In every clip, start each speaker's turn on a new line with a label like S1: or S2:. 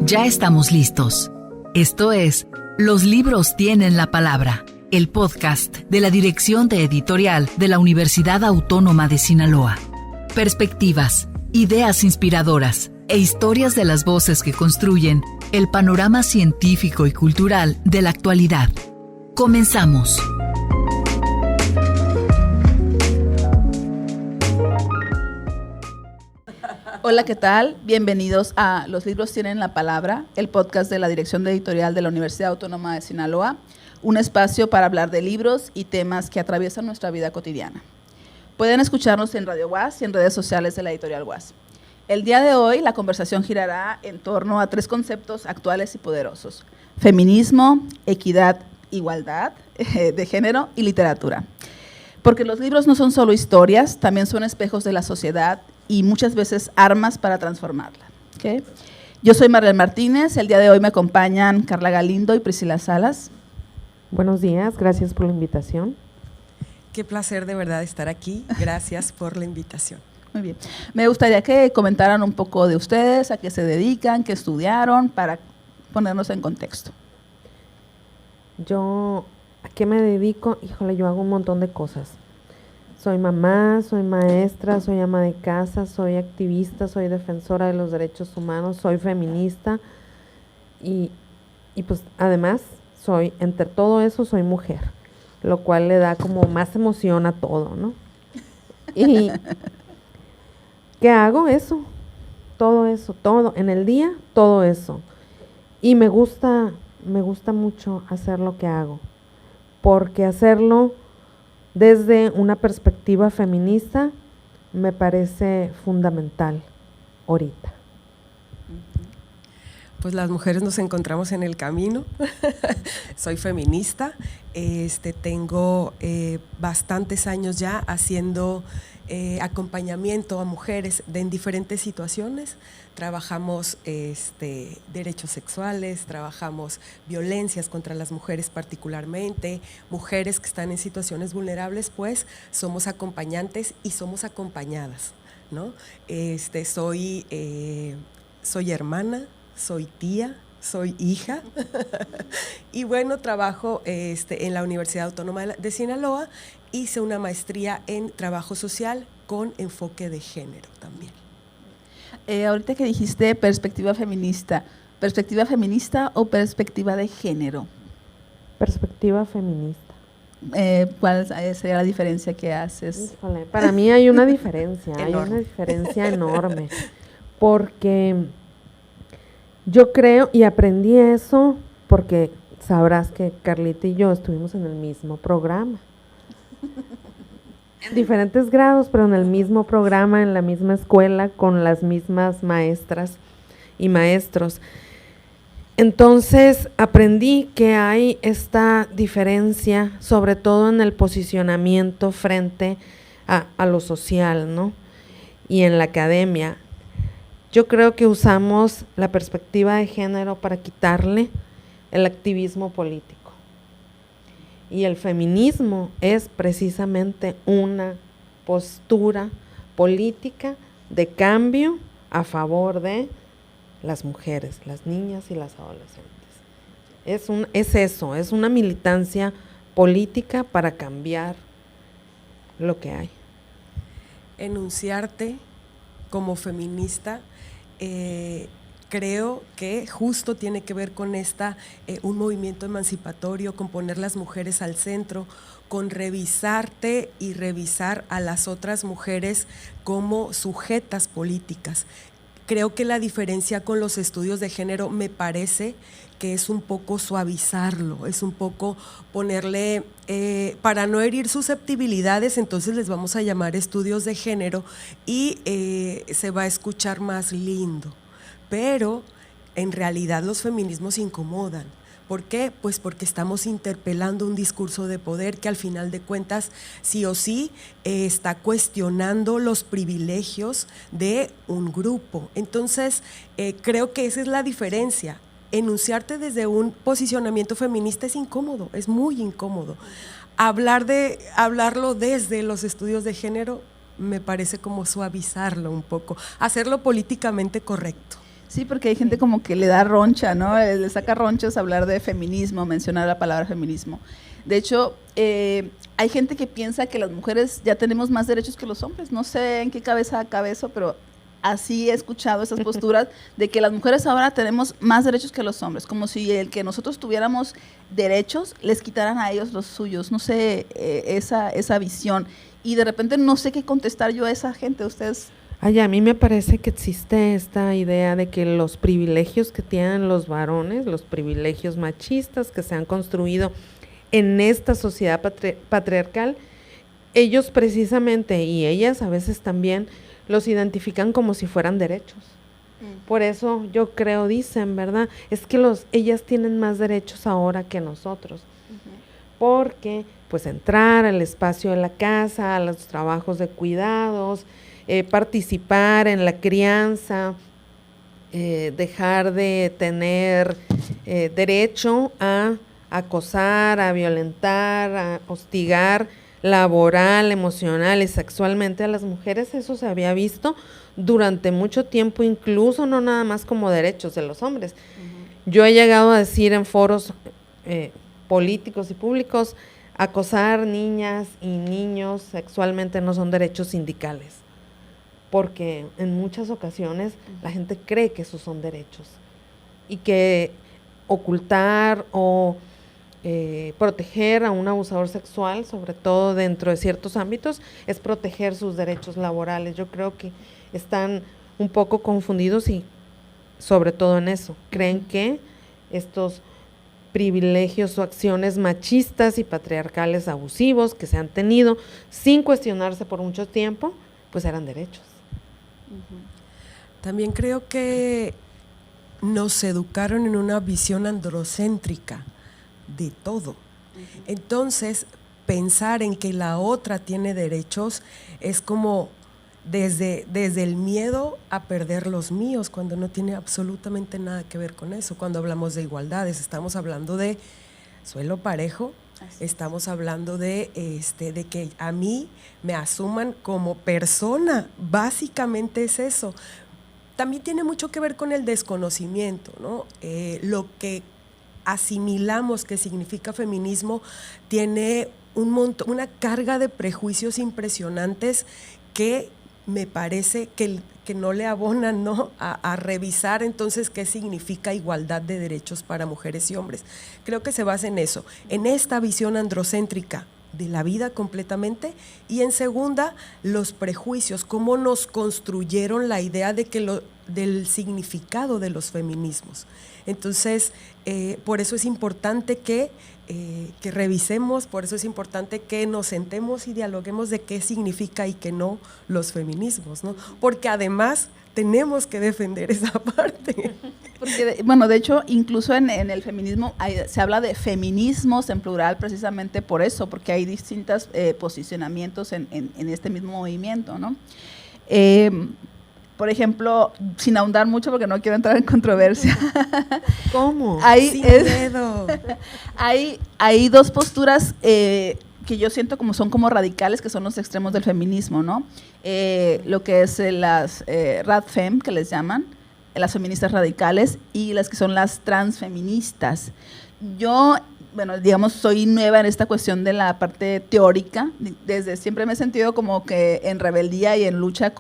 S1: Ya estamos listos. Esto es Los libros tienen la palabra, el podcast de la Dirección de Editorial de la Universidad Autónoma de Sinaloa. Perspectivas, ideas inspiradoras e historias de las voces que construyen el panorama científico y cultural de la actualidad. Comenzamos.
S2: Hola, ¿qué tal? Bienvenidos a Los libros tienen la palabra, el podcast de la Dirección de Editorial de la Universidad Autónoma de Sinaloa, un espacio para hablar de libros y temas que atraviesan nuestra vida cotidiana. Pueden escucharnos en Radio UAS y en redes sociales de la Editorial UAS. El día de hoy la conversación girará en torno a 3 conceptos actuales y poderosos: feminismo, equidad, igualdad de género y literatura. Porque los libros no son solo historias, también son espejos de la sociedad y muchas veces armas para transformarla. ¿Okay? Yo soy Marlene Martínez, el día de hoy me acompañan Carla Galindo y Priscila Salas.
S3: Buenos días, gracias por la invitación.
S4: Qué placer de verdad estar aquí, gracias por la invitación.
S2: Muy bien, me gustaría que comentaran un poco de ustedes, a qué se dedican, qué estudiaron, para ponernos en contexto.
S3: Yo, ¿a qué me dedico? Híjole, yo hago un montón de cosas. Soy mamá, soy maestra, soy ama de casa, soy activista, soy defensora de los derechos humanos, soy feminista y pues además entre todo eso soy mujer, lo cual le da como más emoción a todo, ¿no? Y ¿qué hago? Todo, en el día, todo eso. Y me gusta mucho hacer lo que hago, porque hacerlo desde una perspectiva feminista me parece fundamental ahorita.
S4: Pues las mujeres nos encontramos en el camino. Soy feminista, tengo bastantes años ya haciendo acompañamiento a mujeres en diferentes situaciones. Trabajamos derechos sexuales, trabajamos violencias contra las mujeres particularmente, mujeres que están en situaciones vulnerables, pues somos acompañantes y somos acompañadas, ¿no? Soy hermana, soy tía, soy hija y bueno, trabajo en la Universidad Autónoma de Sinaloa. Hice una maestría en trabajo social con enfoque de género también.
S2: Ahorita que dijiste ¿perspectiva feminista o perspectiva de género?
S3: Perspectiva feminista.
S2: ¿Cuál sería la diferencia que haces?
S3: Híjole, para mí hay una diferencia, enorme, porque yo creo y aprendí eso porque sabrás que Carlita y yo estuvimos en el mismo programa. En diferentes grados, pero en el mismo programa, en la misma escuela, con las mismas maestras y maestros. Entonces aprendí que hay esta diferencia, sobre todo en el posicionamiento frente a lo social, ¿no? Y en la academia. Yo creo que usamos la perspectiva de género para quitarle el activismo político. Y el feminismo es precisamente una postura política de cambio a favor de las mujeres, las niñas y las adolescentes. Es una militancia política para cambiar lo que hay.
S4: Enunciarte como feminista creo que justo tiene que ver con un movimiento emancipatorio, con poner las mujeres al centro, con revisarte y revisar a las otras mujeres como sujetas políticas. Creo que la diferencia con los estudios de género me parece que es un poco suavizarlo, es un poco ponerle, para no herir susceptibilidades, entonces les vamos a llamar estudios de género y se va a escuchar más lindo. Pero en realidad los feminismos incomodan. ¿Por qué? Pues porque estamos interpelando un discurso de poder que al final de cuentas sí o sí está cuestionando los privilegios de un grupo. Entonces creo que esa es la diferencia. Enunciarte desde un posicionamiento feminista es incómodo, es muy incómodo. Hablarlo desde los estudios de género me parece como suavizarlo un poco, hacerlo políticamente correcto.
S2: Sí, porque hay gente como que le da roncha, ¿no? Le saca ronchas hablar de feminismo, mencionar la palabra feminismo. De hecho, hay gente que piensa que las mujeres ya tenemos más derechos que los hombres. No sé en qué cabeza cabe eso, pero así he escuchado esas posturas de que las mujeres ahora tenemos más derechos que los hombres, como si el que nosotros tuviéramos derechos les quitaran a ellos los suyos. No sé, esa visión. Y de repente no sé qué contestar yo a esa gente. Ustedes...
S3: Ay, a mí me parece que existe esta idea de que los privilegios que tienen los varones, los privilegios machistas que se han construido en esta sociedad patriarcal, ellos precisamente, y ellas a veces también, los identifican como si fueran derechos. Por eso yo creo, dicen, ¿verdad? Es que ellas tienen más derechos ahora que nosotros. Porque, pues, entrar al espacio de la casa, a los trabajos de cuidados, participar en la crianza, dejar de tener derecho a acosar, a violentar, a hostigar laboral, emocional y sexualmente a las mujeres, eso se había visto durante mucho tiempo, incluso no nada más como derechos de los hombres. Yo he llegado a decir en foros políticos y públicos, acosar niñas y niños sexualmente no son derechos sindicales, porque en muchas ocasiones la gente cree que esos son derechos y que ocultar o proteger a un abusador sexual, sobre todo dentro de ciertos ámbitos, es proteger sus derechos laborales. Yo creo que están un poco confundidos y sobre todo en eso, creen que estos privilegios o acciones machistas y patriarcales abusivos que se han tenido sin cuestionarse por mucho tiempo, pues eran derechos.
S4: También creo que nos educaron en una visión androcéntrica de todo. Entonces, pensar en que la otra tiene derechos es como desde el miedo a perder los míos, cuando no tiene absolutamente nada que ver con eso. Cuando hablamos de igualdades, estamos hablando de suelo parejo, estamos hablando de que a mí me asuman como persona, básicamente es eso. También tiene mucho que ver con el desconocimiento, ¿no? Lo que asimilamos que significa feminismo tiene una carga de prejuicios impresionantes que me parece que no le abonan, ¿no? a revisar entonces qué significa igualdad de derechos para mujeres y hombres. Creo que se basa en eso, en esta visión androcéntrica de la vida completamente, y en segunda, los prejuicios, cómo nos construyeron la idea de que del significado de los feminismos. Entonces, por eso es importante que revisemos, por eso es importante que nos sentemos y dialoguemos de qué significa y qué no los feminismos, ¿no? Porque además tenemos que defender esa parte.
S2: Porque, bueno, de hecho, incluso en el feminismo se habla de feminismos en plural precisamente por eso, porque hay distintos posicionamientos en este mismo movimiento, ¿no? Por ejemplo, sin ahondar mucho porque no quiero entrar en controversia.
S3: ¿Cómo?
S2: Sin miedo. Hay dos posturas que yo siento como son como radicales, que son los extremos del feminismo, ¿no? Lo que es las radfem, que les llaman, las feministas radicales, y las que son las transfeministas. Yo, bueno, digamos, soy nueva en esta cuestión de la parte teórica. Desde siempre me he sentido como que en rebeldía y en lucha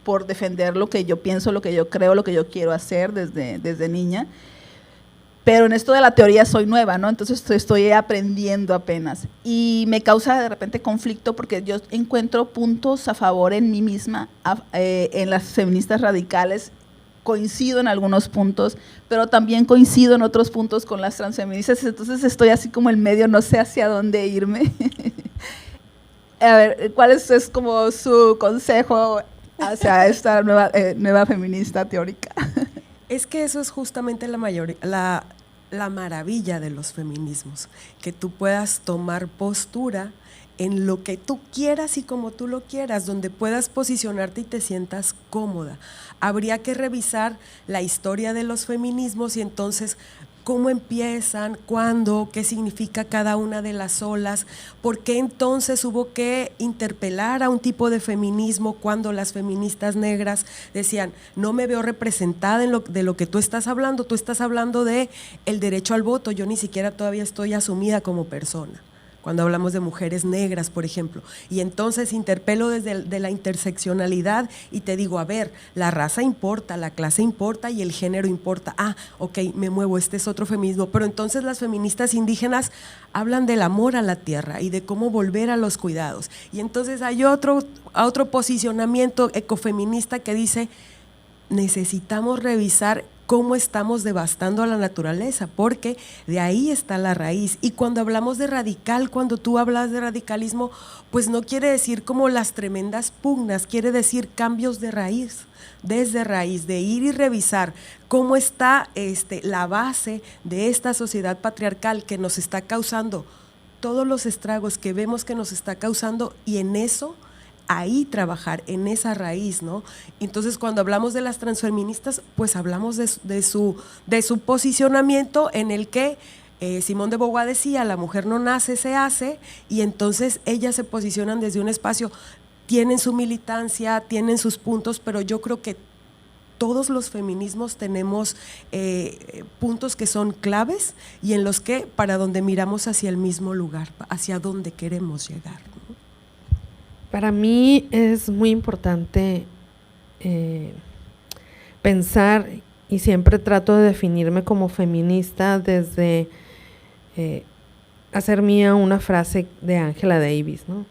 S2: por defender lo que yo pienso, lo que yo creo, lo que yo quiero hacer desde niña. Pero en esto de la teoría soy nueva, ¿no? Entonces estoy aprendiendo apenas. Y me causa de repente conflicto porque yo encuentro puntos a favor en mí misma, en las feministas radicales. Coincido en algunos puntos, pero también coincido en otros puntos con las transfeministas. Entonces estoy así como en medio, no sé hacia dónde irme. A ver, ¿cuál es como su consejo hacia esta nueva feminista teórica?
S4: Es que eso es justamente la maravilla de los feminismos, que tú puedas tomar postura en lo que tú quieras y como tú lo quieras, donde puedas posicionarte y te sientas cómoda. Habría que revisar la historia de los feminismos y entonces cómo empiezan, cuándo, qué significa cada una de las olas, por qué entonces hubo que interpelar a un tipo de feminismo cuando las feministas negras decían, no me veo representada de lo que tú estás hablando de el derecho al voto, yo ni siquiera todavía estoy asumida como persona. Cuando hablamos de mujeres negras, por ejemplo, y entonces interpelo desde la interseccionalidad y te digo, a ver, la raza importa, la clase importa y el género importa. Ah, ok, me muevo, este es otro feminismo, pero entonces las feministas indígenas hablan del amor a la tierra y de cómo volver a los cuidados. Y entonces hay otro posicionamiento ecofeminista que dice, necesitamos revisar cómo estamos devastando a la naturaleza, porque de ahí está la raíz. Y cuando hablamos de radical, cuando tú hablas de radicalismo, pues no quiere decir como las tremendas pugnas, quiere decir cambios de raíz, desde raíz, de ir y revisar cómo está la base de esta sociedad patriarcal que nos está causando todos los estragos que vemos que nos está causando, y en eso ahí trabajar, en esa raíz, ¿no? Entonces, cuando hablamos de las transfeministas, pues hablamos de su posicionamiento en el que Simone de Beauvoir decía, la mujer no nace, se hace, y entonces ellas se posicionan desde un espacio, tienen su militancia, tienen sus puntos, pero yo creo que todos los feminismos tenemos puntos que son claves y en los que para donde miramos hacia el mismo lugar, hacia donde queremos llegar, ¿no?
S3: Para mí es muy importante pensar, y siempre trato de definirme como feminista desde hacer mía una frase de Angela Davis, ¿no?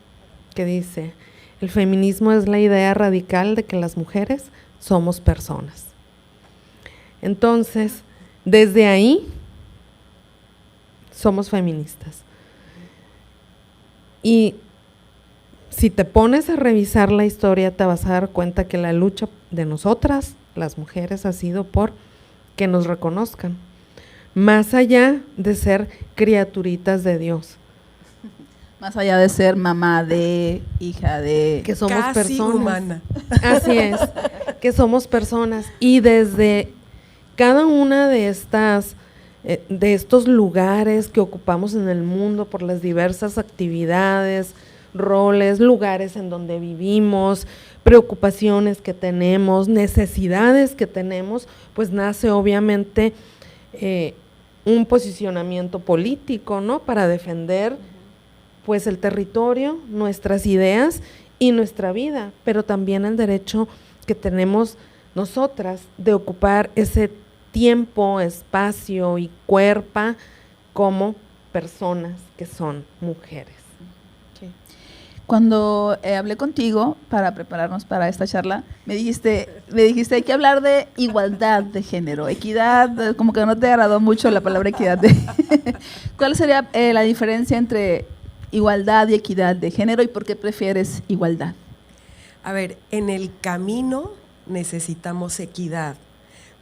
S3: Que dice, el feminismo es la idea radical de que las mujeres somos personas. Entonces, desde ahí somos feministas. Y si te pones a revisar la historia, te vas a dar cuenta que la lucha de nosotras, las mujeres, ha sido por que nos reconozcan, más allá de ser criaturitas de Dios.
S2: Más allá de ser mamá de, hija de…
S3: Que somos
S4: casi
S3: personas.
S4: Humana.
S3: Así es, que somos personas. Y desde cada una de estos lugares que ocupamos en el mundo por las diversas actividades, roles, lugares en donde vivimos, preocupaciones que tenemos, necesidades que tenemos, pues nace obviamente un posicionamiento político, ¿no? Para defender pues el territorio, nuestras ideas y nuestra vida, pero también el derecho que tenemos nosotras de ocupar ese tiempo, espacio y cuerpo como personas que son mujeres.
S2: Cuando hablé contigo para prepararnos para esta charla, me dijiste hay que hablar de igualdad de género, equidad, como que no te agradó mucho la palabra equidad. ¿Cuál sería la diferencia entre igualdad y equidad de género y por qué prefieres igualdad?
S4: A ver, en el camino necesitamos equidad,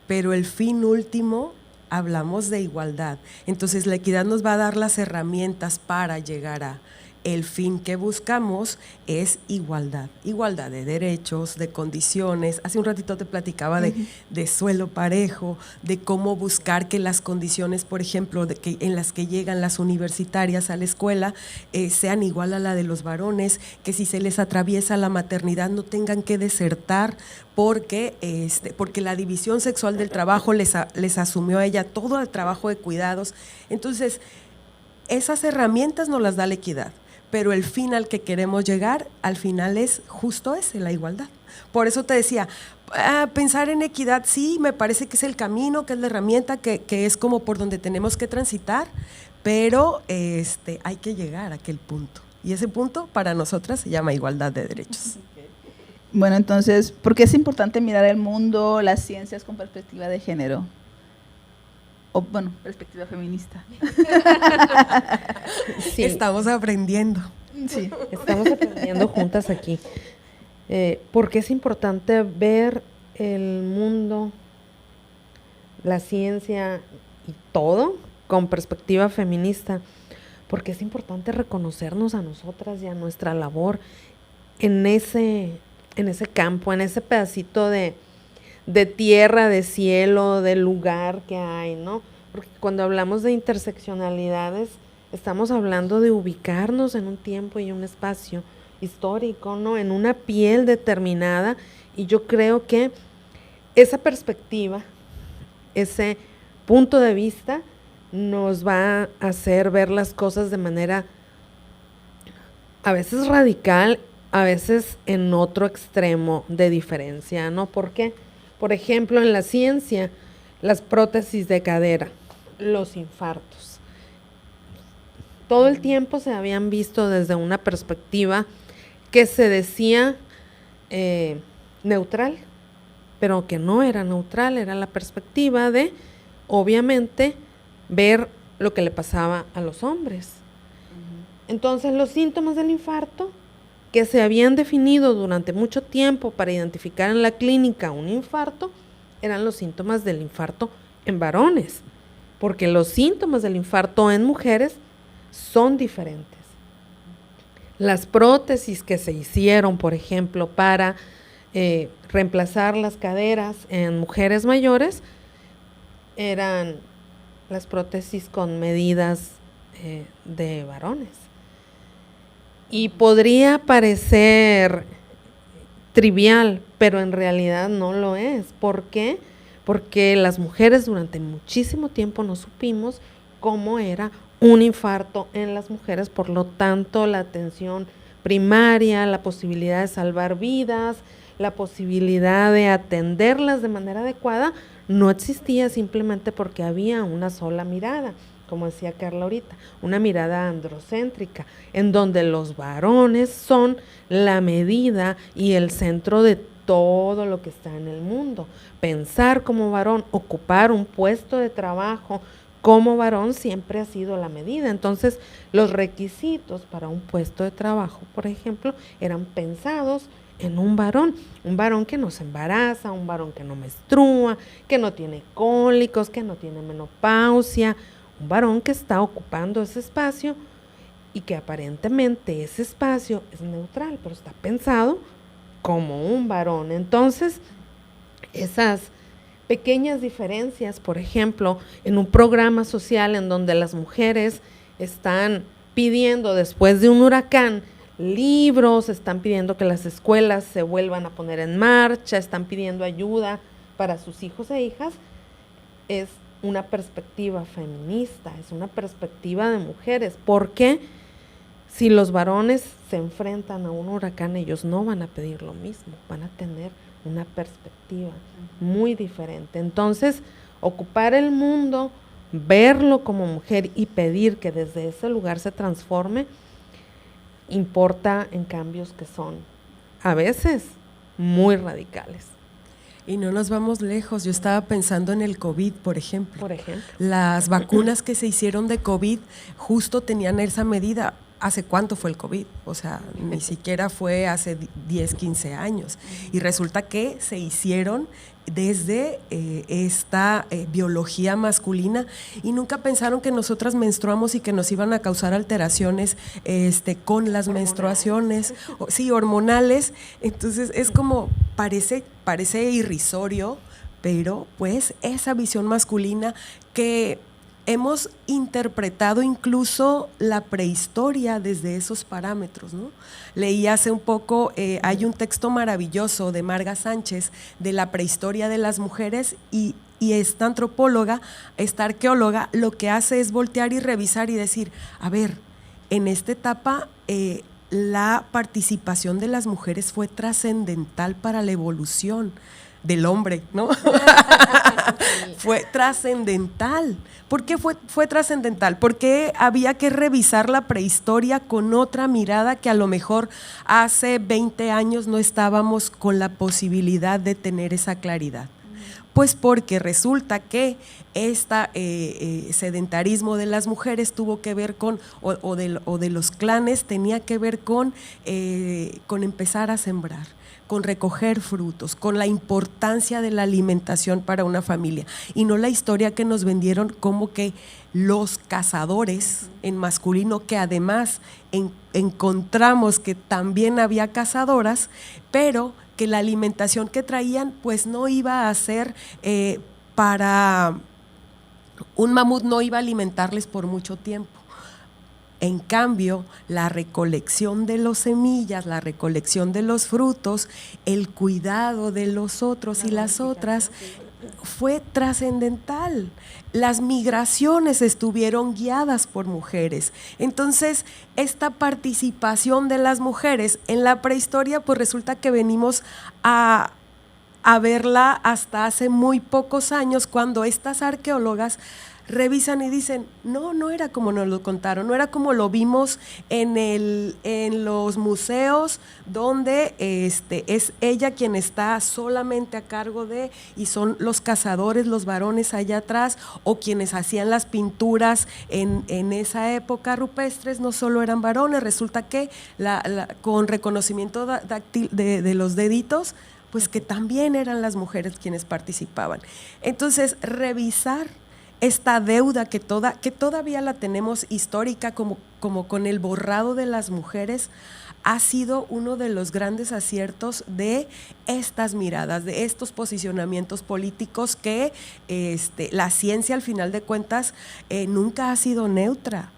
S4: pero el fin último hablamos de igualdad. Entonces la equidad nos va a dar las herramientas para llegar a… El fin que buscamos es igualdad de derechos, de condiciones. Hace un ratito te platicaba de suelo parejo, de cómo buscar que las condiciones, por ejemplo, en las que llegan las universitarias a la escuela sean igual a la de los varones, que si se les atraviesa la maternidad no tengan que desertar porque la división sexual del trabajo les asumió a ella todo el trabajo de cuidados. Entonces, esas herramientas nos las da la equidad. Pero el fin al que queremos llegar, al final es justo ese, la igualdad. Por eso te decía, pensar en equidad, sí, me parece que es el camino, que es la herramienta, que es como por donde tenemos que transitar, pero hay que llegar a aquel punto. Y ese punto para nosotras se llama igualdad de derechos.
S2: Bueno, entonces, ¿por qué es importante mirar el mundo, las ciencias con perspectiva de género? O, bueno, perspectiva feminista.
S4: Sí. Estamos aprendiendo.
S3: Sí, estamos aprendiendo juntas aquí. Porque es importante ver el mundo, la ciencia y todo con perspectiva feminista. Porque es importante reconocernos a nosotras y a nuestra labor en ese campo, en ese pedacito de tierra, de cielo, de lugar que hay, ¿no? porque cuando hablamos de interseccionalidades, estamos hablando de ubicarnos en un tiempo y un espacio histórico, ¿no? En una piel determinada, y yo creo que esa perspectiva, ese punto de vista, nos va a hacer ver las cosas de manera a veces radical, a veces en otro extremo de diferencia, ¿no? ¿Por qué? Por ejemplo, en la ciencia, las prótesis de cadera, los infartos. Todo el tiempo se habían visto desde una perspectiva que se decía neutral, pero que no era neutral, era la perspectiva de, obviamente, ver lo que le pasaba a los hombres. Entonces, los síntomas del infarto, que se habían definido durante mucho tiempo para identificar en la clínica un infarto, eran los síntomas del infarto en varones, porque los síntomas del infarto en mujeres son diferentes. Las prótesis que se hicieron, por ejemplo, para reemplazar las caderas en mujeres mayores, eran las prótesis con medidas de varones. Y podría parecer trivial, pero en realidad no lo es. ¿Por qué? Porque las mujeres durante muchísimo tiempo no supimos cómo era un infarto en las mujeres, por lo tanto la atención primaria, la posibilidad de salvar vidas, la posibilidad de atenderlas de manera adecuada, no existía simplemente porque había una sola mirada, como decía Carla ahorita, una mirada androcéntrica, en donde los varones son la medida y el centro de todo lo que está en el mundo. Pensar como varón, ocupar un puesto de trabajo como varón siempre ha sido la medida. Entonces, los requisitos para un puesto de trabajo, por ejemplo, eran pensados en un varón que no se embaraza, un varón que no menstrua, que no tiene cólicos, que no tiene menopausia, un varón que está ocupando ese espacio y que aparentemente ese espacio es neutral, pero está pensado como un varón. Entonces, esas pequeñas diferencias, por ejemplo, en un programa social en donde las mujeres están pidiendo después de un huracán libros, están pidiendo que las escuelas se vuelvan a poner en marcha, están pidiendo ayuda para sus hijos e hijas, es una perspectiva feminista, es una perspectiva de mujeres, porque si los varones se enfrentan a un huracán, ellos no van a pedir lo mismo, van a tener una perspectiva muy diferente. Entonces, ocupar el mundo, verlo como mujer y pedir que desde ese lugar se transforme, importa en cambios que son a veces muy radicales.
S4: Y no nos vamos lejos, yo estaba pensando en el COVID, por ejemplo.
S3: Por ejemplo.
S4: Las vacunas que se hicieron de COVID justo tenían esa medida. ¿Hace cuánto fue el COVID? O sea, ni siquiera fue hace 10, 15 años. Y resulta que se hicieron desde esta biología masculina y nunca pensaron que nosotras menstruamos y que nos iban a causar alteraciones con las menstruaciones, sí, hormonales. Entonces es como, parece irrisorio, pero pues esa visión masculina que hemos interpretado incluso la prehistoria desde esos parámetros, ¿no? Leí hace un poco, hay un texto maravilloso de Marga Sánchez de la prehistoria de las mujeres y esta antropóloga, esta arqueóloga, lo que hace es voltear y revisar y decir, a ver, en esta etapa la participación de las mujeres fue trascendental para la evolución del hombre, ¿no? Fue trascendental. ¿Por qué fue trascendental? Porque había que revisar la prehistoria con otra mirada que a lo mejor hace 20 años no estábamos con la posibilidad de tener esa claridad. Pues porque resulta que este sedentarismo de las mujeres tuvo que ver con, o de los clanes, tenía que ver con empezar a sembrar, con recoger frutos, con la importancia de la alimentación para una familia, y no la historia que nos vendieron como que los cazadores en masculino, que además encontramos que también había cazadoras, pero que la alimentación que traían pues no iba a ser para un mamut no iba a alimentarles por mucho tiempo. En cambio, la recolección de las semillas, la recolección de los frutos, el cuidado de los otros y las otras fue trascendental. Las migraciones estuvieron guiadas por mujeres. Entonces, esta participación de las mujeres en la prehistoria, pues resulta que venimos a verla hasta hace muy pocos años, cuando estas arqueólogas revisan y dicen, no era como nos lo contaron, no era como lo vimos en los museos, donde es ella quien está solamente a cargo de, y son los cazadores, los varones allá atrás, o quienes hacían las pinturas en esa época rupestres, no solo eran varones, resulta que con reconocimiento dáctil de los deditos, pues que también eran las mujeres quienes participaban. Entonces, revisar esta deuda que todavía la tenemos histórica, como con el borrado de las mujeres, ha sido uno de los grandes aciertos de estas miradas, de estos posicionamientos políticos que la ciencia, al final de cuentas, nunca ha sido neutra.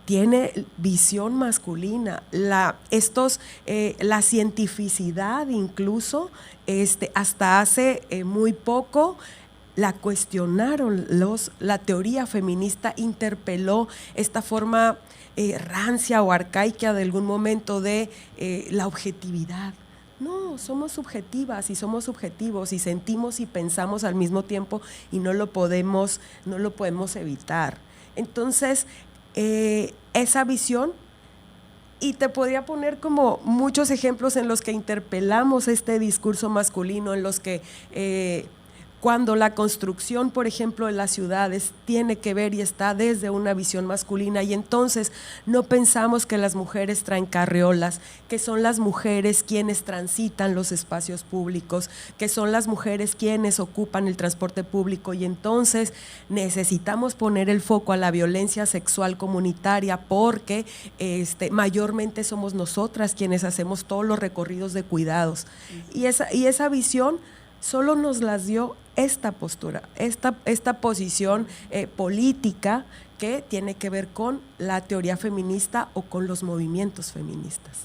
S4: Tiene visión masculina, la cientificidad incluso, hasta hace muy poco, la cuestionaron, la teoría feminista interpeló esta forma rancia o arcaica de algún momento de la objetividad. No, somos subjetivas y somos subjetivos y sentimos y pensamos al mismo tiempo y no lo podemos evitar. Entonces, esa visión, y te podría poner como muchos ejemplos en los que interpelamos este discurso masculino, en los que cuando la construcción, por ejemplo, de las ciudades tiene que ver y está desde una visión masculina, y entonces no pensamos que las mujeres traen carriolas, que son las mujeres quienes transitan los espacios públicos, que son las mujeres quienes ocupan el transporte público, y entonces necesitamos poner el foco a la violencia sexual comunitaria, porque mayormente somos nosotras quienes hacemos todos los recorridos de cuidados. Y esa visión solo nos las dio esta postura, esta posición política que tiene que ver con la teoría feminista o con los movimientos feministas.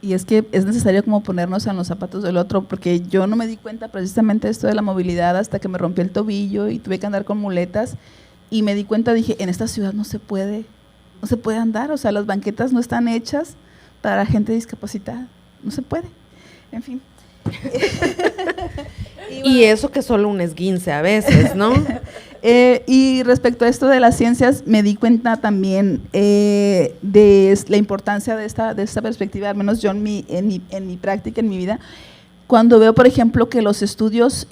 S2: Y es que es necesario como ponernos en los zapatos del otro, porque yo no me di cuenta precisamente de esto de la movilidad hasta que me rompí el tobillo y tuve que andar con muletas, y me di cuenta, dije, en esta ciudad no se puede andar, o sea, las banquetas no están hechas para gente discapacitada, no se puede, en fin.
S3: Y eso que solo un esguince a veces, ¿no?
S2: Y respecto a esto de las ciencias, me di cuenta también de la importancia de esta perspectiva, al menos yo en mi práctica, en mi vida, cuando veo, por ejemplo, que los estudios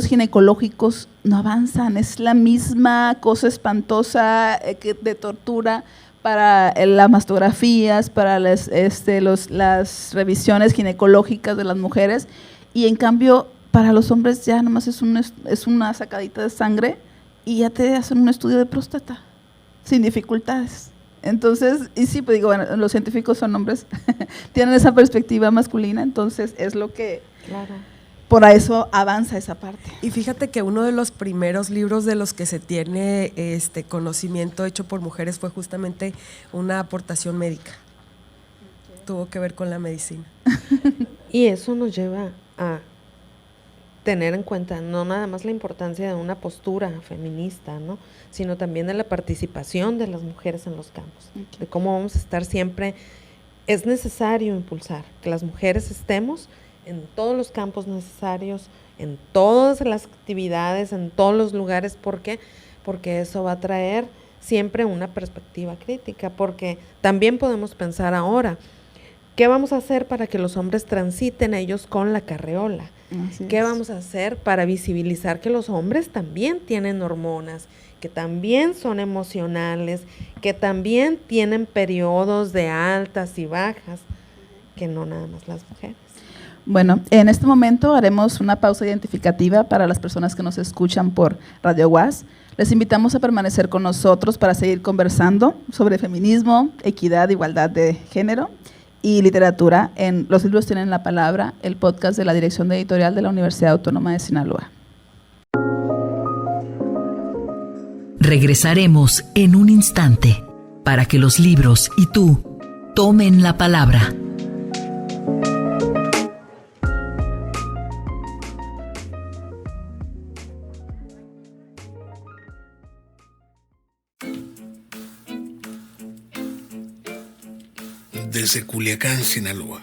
S2: ginecológicos no avanzan, es la misma cosa espantosa de tortura para las mastografías, para las revisiones ginecológicas de las mujeres, y en cambio para los hombres ya nomás es una sacadita de sangre y ya te hacen un estudio de próstata sin dificultades. Entonces, y sí, pues digo, bueno, los científicos son hombres, tienen esa perspectiva masculina, entonces es lo que… Claro. Por eso avanza esa parte.
S4: Y fíjate que uno de los primeros libros de los que se tiene conocimiento hecho por mujeres fue justamente una aportación médica. Okay. Tuvo que ver con la medicina.
S3: Y eso nos lleva a tener en cuenta no nada más la importancia de una postura feminista, ¿no?, sino también de la participación de las mujeres en los campos, okay, de cómo vamos a estar siempre. Es necesario impulsar que las mujeres estemos en todos los campos necesarios, en todas las actividades, en todos los lugares. ¿Por qué? Porque eso va a traer siempre una perspectiva crítica, porque también podemos pensar ahora, ¿qué vamos a hacer para que los hombres transiten ellos con la carreola? ¿Qué vamos a hacer para visibilizar que los hombres también tienen hormonas, que también son emocionales, que también tienen periodos de altas y bajas, que no nada más las mujeres?
S2: Bueno, en este momento haremos una pausa identificativa para las personas que nos escuchan por Radio UAS. Les invitamos a permanecer con nosotros para seguir conversando sobre feminismo, equidad, igualdad de género y literatura en Los Libros Tienen la Palabra, el podcast de la Dirección de Editorial de la Universidad Autónoma de Sinaloa.
S1: Regresaremos en un instante para que los libros y tú tomen la palabra.
S5: Desde Culiacán, Sinaloa,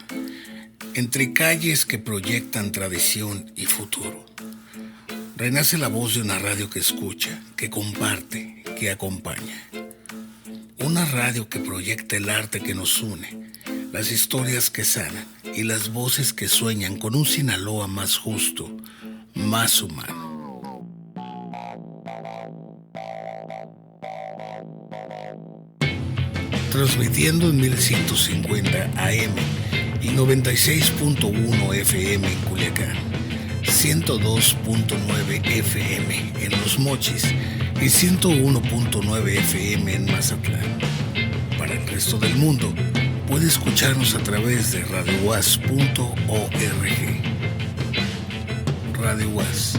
S5: entre calles que proyectan tradición y futuro, renace la voz de una radio que escucha, que comparte, que acompaña. Una radio que proyecta el arte que nos une, las historias que sanan y las voces que sueñan con un Sinaloa más justo, más humano. Transmitiendo en 1150 AM y 96.1 FM en Culiacán, 102.9 FM en Los Mochis y 101.9 FM en Mazatlán. Para el resto del mundo, puede escucharnos a través de radiowaz.org. Radio Waz,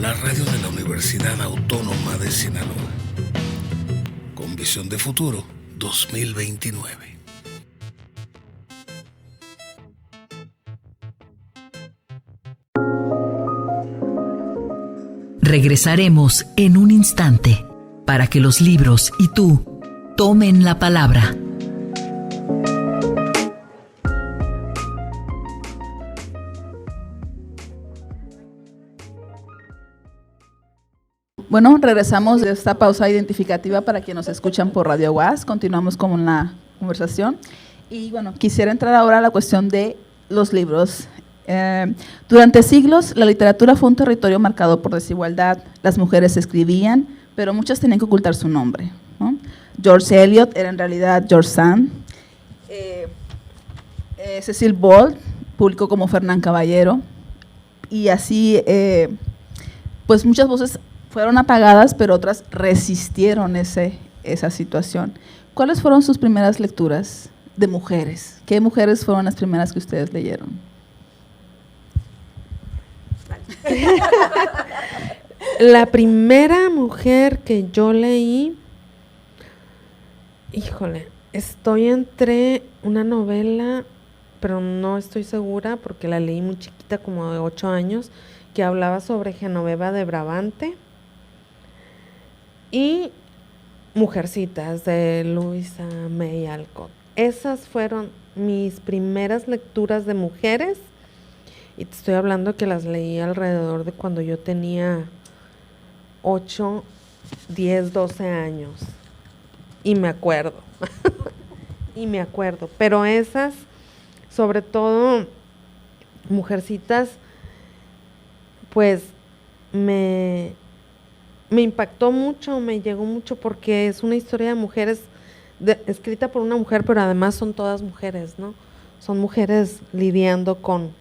S5: la radio de la Universidad Autónoma de Sinaloa. Con visión de futuro 2029.
S1: Regresaremos en un instante para que los libros y tú tomen la palabra.
S2: Bueno, regresamos de esta pausa identificativa para quienes nos escuchan por Radio Waz. Continuamos con la conversación. Y bueno, quisiera entrar ahora a la cuestión de los libros. Durante siglos, la literatura fue un territorio marcado por desigualdad. Las mujeres escribían, pero muchas tenían que ocultar su nombre, ¿no? George Eliot era en realidad George Sand. Cecil Bolt publicó como Fernán Caballero. Y así, pues muchas voces fueron apagadas, pero otras resistieron esa situación. ¿Cuáles fueron sus primeras lecturas de mujeres? ¿Qué mujeres fueron las primeras que ustedes leyeron?
S3: La primera mujer que yo leí, híjole, estoy entre una novela, pero no estoy segura porque la leí muy chiquita, como de 8 años, que hablaba sobre Genoveva de Brabante, y Mujercitas de Louisa May Alcott. Esas fueron mis primeras lecturas de mujeres, y te estoy hablando que las leí alrededor de cuando yo tenía 8, 10, 12 años. Y me acuerdo. Pero esas, sobre todo Mujercitas, pues me impactó mucho, me llegó mucho, porque es una historia de mujeres, escrita por una mujer, pero además son todas mujeres, ¿no? Son mujeres lidiando con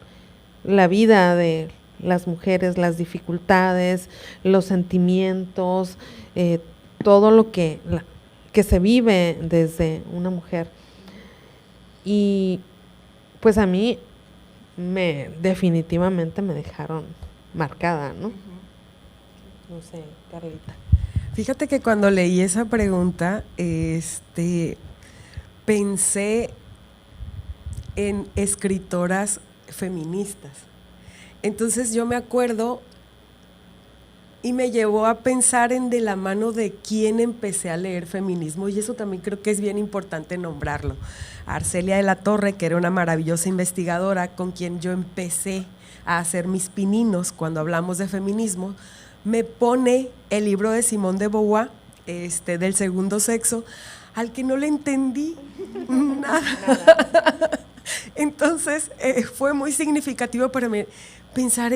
S3: la vida de las mujeres, las dificultades, los sentimientos, todo lo que se vive desde una mujer. Y pues a mí definitivamente me dejaron marcada, ¿no? No sé, Carlita.
S4: Fíjate que cuando leí esa pregunta, pensé en escritoras feministas. Entonces yo me acuerdo y me llevó a pensar en de la mano de quién empecé a leer feminismo, y eso también creo que es bien importante nombrarlo. Arcelia de la Torre, que era una maravillosa investigadora con quien yo empecé a hacer mis pininos cuando hablamos de feminismo, me pone el libro de Simone de Beauvoir, del segundo sexo, al que no le entendí nada. Entonces fue muy significativo para mí pensar,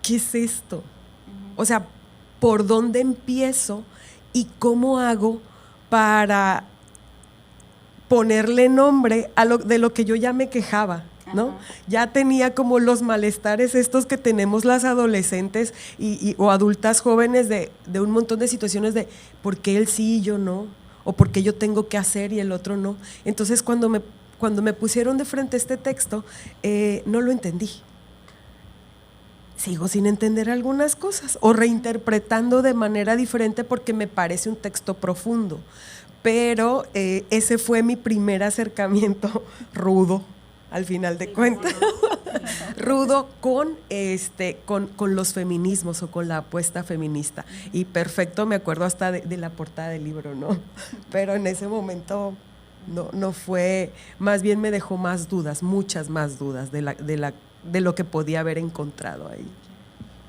S4: ¿qué es esto? O sea, ¿por dónde empiezo y cómo hago para ponerle nombre a de lo que yo ya me quejaba, ¿no? Ajá. Ya tenía como los malestares estos que tenemos las adolescentes o adultas jóvenes de un montón de situaciones de ¿por qué él sí y yo no? O ¿por qué yo tengo que hacer y el otro no? Entonces cuando me pusieron de frente este texto, no lo entendí. sigo sin entender algunas cosas o reinterpretando de manera diferente porque me parece un texto profundo. Pero ese fue mi primer acercamiento rudo, al final de cuentas, rudo con los feminismos o con la apuesta feminista. Y perfecto, me acuerdo hasta de la portada del libro, ¿no? Pero en ese momento no fue, más bien me dejó más dudas, muchas más dudas de lo que podía haber encontrado ahí.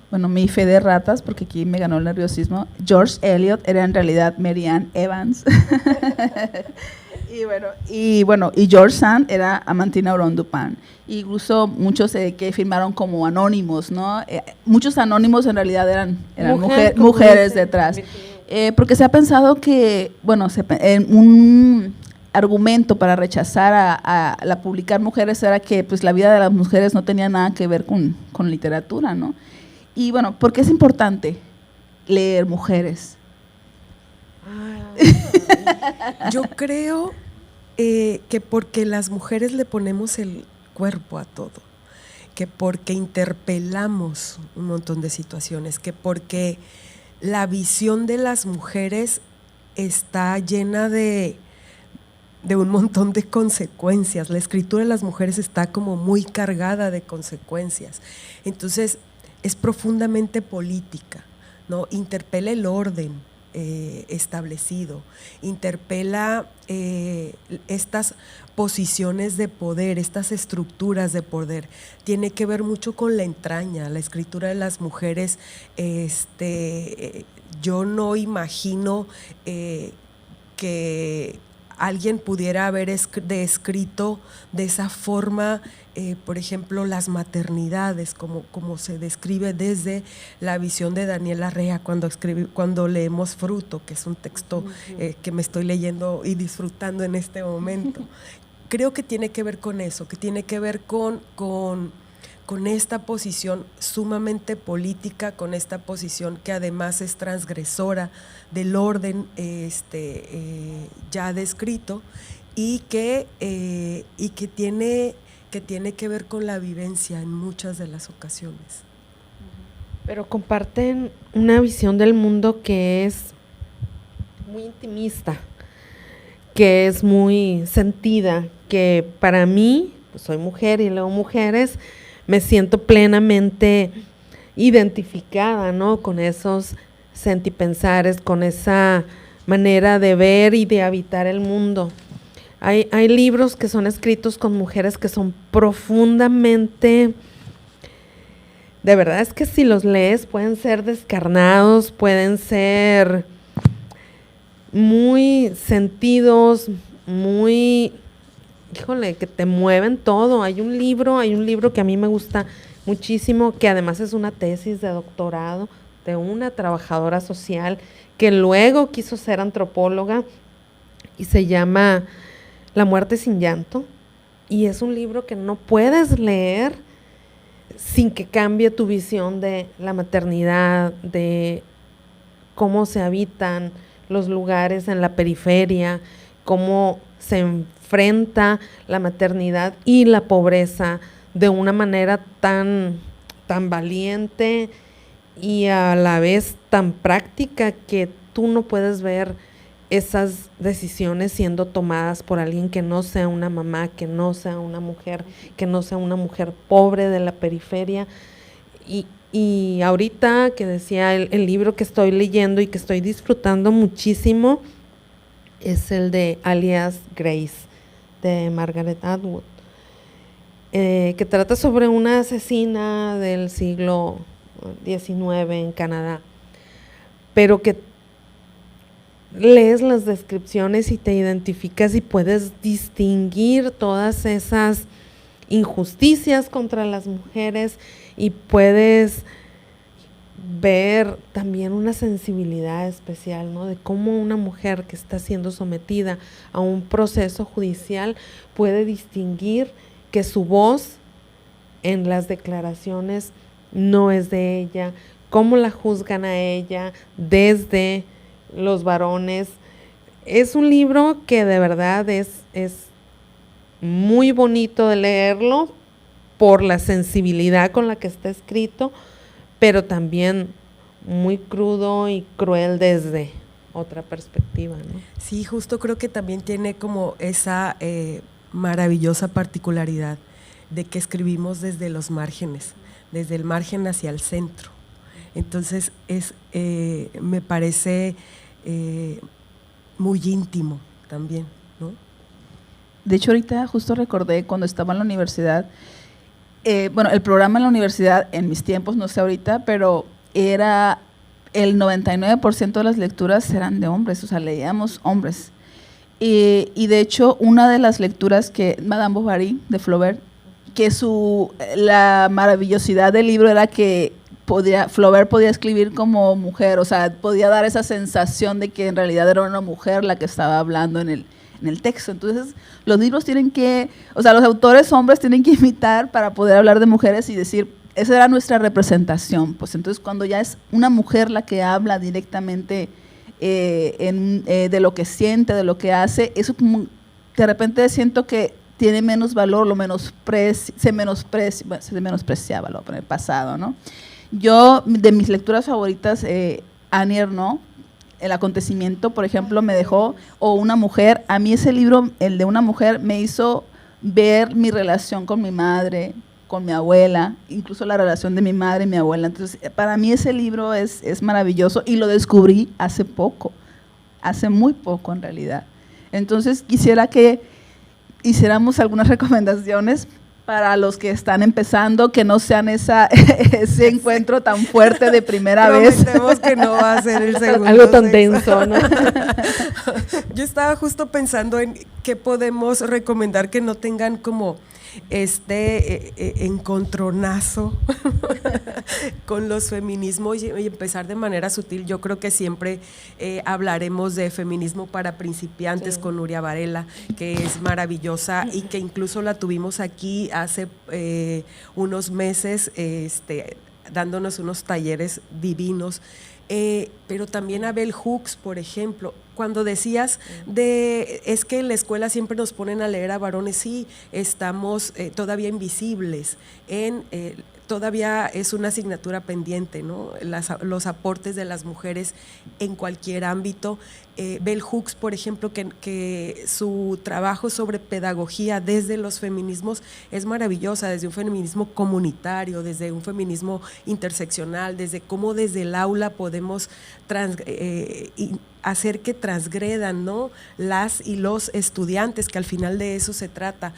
S2: Bueno, mi fe de ratas, porque aquí me ganó el nerviosismo. George Eliot era en realidad Mary Ann Evans. y George Sand era Amantina Aron Dupin. Incluso muchos que firmaron como anónimos, ¿no? Muchos anónimos en realidad eran mujeres detrás. Porque se ha pensado que, un argumento para rechazar a la publicar mujeres era que pues la vida de las mujeres no tenía nada que ver con literatura, ¿no? Y bueno, ¿por qué es importante leer mujeres?
S4: Yo creo que porque las mujeres le ponemos el cuerpo a todo, que porque interpelamos un montón de situaciones, que porque la visión de las mujeres está llena de un montón de consecuencias. La escritura de las mujeres está como muy cargada de consecuencias. Entonces, es profundamente política, ¿no? Interpela el orden establecido, interpela estas posiciones de poder, estas estructuras de poder. Tiene que ver mucho con la entraña. La escritura de las mujeres, yo no imagino que alguien pudiera haber descrito de esa forma, por ejemplo, las maternidades, como se describe desde la visión de Daniel Arrea cuando leemos Fruto, que es un texto que me estoy leyendo y disfrutando en este momento. Creo que tiene que ver con eso, que tiene que ver con esta posición sumamente política, con esta posición que además es transgresora del orden ya descrito y que tiene que ver con la vivencia en muchas de las ocasiones.
S3: Pero comparten una visión del mundo que es muy intimista, que es muy sentida, que para mí, pues soy mujer y leo mujeres, me siento plenamente identificada, ¿no? Con esos sentipensares, con esa manera de ver y de habitar el mundo. Hay libros que son escritos con mujeres que son profundamente, de verdad es que si los lees pueden ser descarnados, pueden ser muy sentidos, muy, híjole, que te mueven todo. Hay un libro que a mí me gusta muchísimo, que además es una tesis de doctorado de una trabajadora social que luego quiso ser antropóloga y se llama La muerte sin llanto, y es un libro que no puedes leer sin que cambie tu visión de la maternidad, de cómo se habitan los lugares en la periferia, cómo se enfrenta la maternidad y la pobreza de una manera tan valiente y a la vez tan práctica que tú no puedes ver esas decisiones siendo tomadas por alguien que no sea una mamá, que no sea una mujer pobre de la periferia. Y ahorita que decía el libro que estoy leyendo y que estoy disfrutando muchísimo es el de Alias Grace, de Margaret Atwood, que trata sobre una asesina del siglo XIX en Canadá, pero que lees las descripciones y te identificas y puedes distinguir todas esas injusticias contra las mujeres y puedes ver también una sensibilidad especial, ¿no? De cómo una mujer que está siendo sometida a un proceso judicial puede distinguir que su voz en las declaraciones no es de ella, cómo la juzgan a ella desde los varones. Es un libro que de verdad es muy bonito de leerlo por la sensibilidad con la que está escrito, pero también muy crudo y cruel desde otra perspectiva, ¿no?
S4: Sí, justo creo que también tiene como esa maravillosa particularidad de que escribimos desde los márgenes, desde el margen hacia el centro. Entonces me parece muy íntimo también, ¿no?
S2: De hecho, ahorita justo recordé cuando estaba en la universidad, bueno, el programa en la universidad, en mis tiempos, no sé ahorita, pero era el 99% de las lecturas eran de hombres, o sea, leíamos hombres. Y de hecho, una de las lecturas que Madame Bovary, de Flaubert, que la maravillosidad del libro era que Flaubert podía escribir como mujer, o sea, podía dar esa sensación de que en realidad era una mujer la que estaba hablando en el texto. Entonces, los libros tienen que, o sea, los autores hombres tienen que imitar para poder hablar de mujeres y decir, esa era nuestra representación. Pues entonces, cuando ya es una mujer la que habla directamente de lo que siente, de lo que hace, eso como de repente siento que tiene menos valor, se menospreciaba en el pasado, ¿no? Yo, de mis lecturas favoritas, Annie Ernaux, El acontecimiento, por ejemplo, me dejó, o Una mujer. A mí ese libro, el de Una mujer, me hizo ver mi relación con mi madre, con mi abuela, incluso la relación de mi madre y mi abuela. Entonces, para mí ese libro es maravilloso y lo descubrí hace muy poco en realidad. Entonces, quisiera que hiciéramos algunas recomendaciones para los que están empezando, que no sean ese encuentro tan fuerte de primera vez.
S4: Prometemos que no va a ser el segundo
S3: algo tan
S4: sexo.
S3: denso, ¿no?
S4: Yo estaba justo pensando en qué podemos recomendar que no tengan como encontronazo con los feminismos y empezar de manera sutil. Yo creo que siempre hablaremos de feminismo para principiantes, sí, con Nuria Varela, que es maravillosa y que incluso la tuvimos aquí hace unos meses dándonos unos talleres divinos. Pero también Bell Hooks, por ejemplo, cuando decías es que en la escuela siempre nos ponen a leer a varones, sí, estamos todavía invisibles, todavía es una asignatura pendiente, ¿no? Los aportes de las mujeres en cualquier ámbito. Bell Hooks, por ejemplo, que su trabajo sobre pedagogía desde los feminismos es maravillosa, desde un feminismo comunitario, desde un feminismo interseccional, desde cómo desde el aula podemos hacer que transgredan, ¿no?, las y los estudiantes, que al final de eso se trata.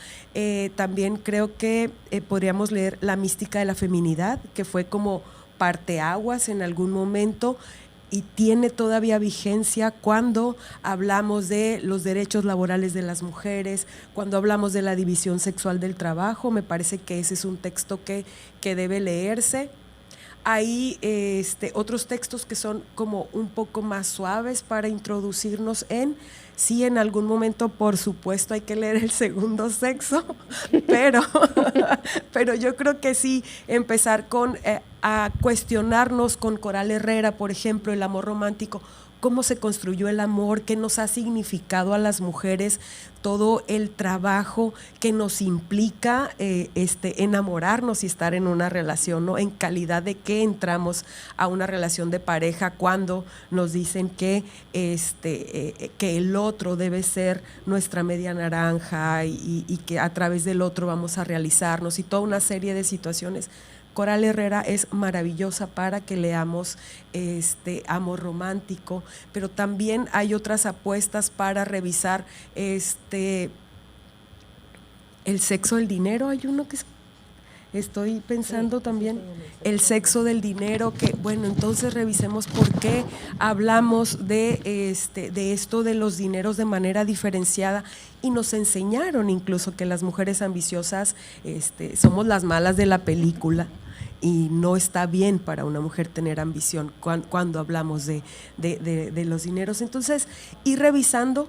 S4: También creo que podríamos leer La mística de la feminidad, que fue como parteaguas en algún momento y tiene todavía vigencia cuando hablamos de los derechos laborales de las mujeres, cuando hablamos de la división sexual del trabajo. Me parece que ese es un texto que debe leerse. Hay otros textos que son como un poco más suaves para introducirnos sí, en algún momento, por supuesto, hay que leer El segundo sexo, pero yo creo que sí, empezar a cuestionarnos con Coral Herrera, por ejemplo, el amor romántico, cómo se construyó el amor, qué nos ha significado a las mujeres, todo el trabajo que nos implica enamorarnos y estar en una relación, ¿no? En calidad de qué entramos a una relación de pareja cuando nos dicen que el otro debe ser nuestra media naranja y que a través del otro vamos a realizarnos y toda una serie de situaciones. Coral Herrera es maravillosa para que leamos amor romántico, pero también hay otras apuestas para revisar el sexo del dinero. Hay uno que estoy pensando también, El sexo del dinero, que bueno, entonces revisemos por qué hablamos de esto de los dineros de manera diferenciada, y nos enseñaron incluso que las mujeres ambiciosas somos las malas de la película. Y no está bien para una mujer tener ambición cuando hablamos de los dineros. Entonces, ir revisando